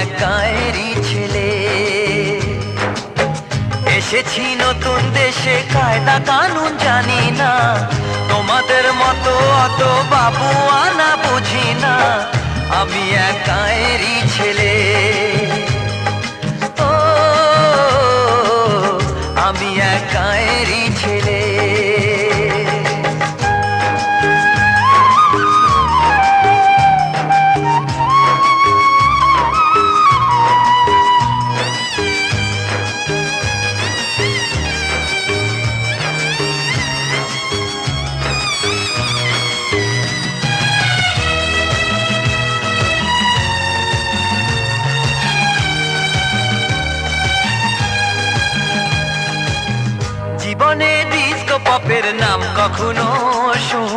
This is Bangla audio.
এক গায়েরই ছেলে, এসেছি নতুন দেশে, কায়দা কানুন জানি না, তোমাদের মতো অত বাবু আনা বুঝি না, আমি এক গায়েরই ছেলে। ও আমি এক গায়েরই ছেলে। জীবনে ডিস্কো পপের নাম কখনো শুনি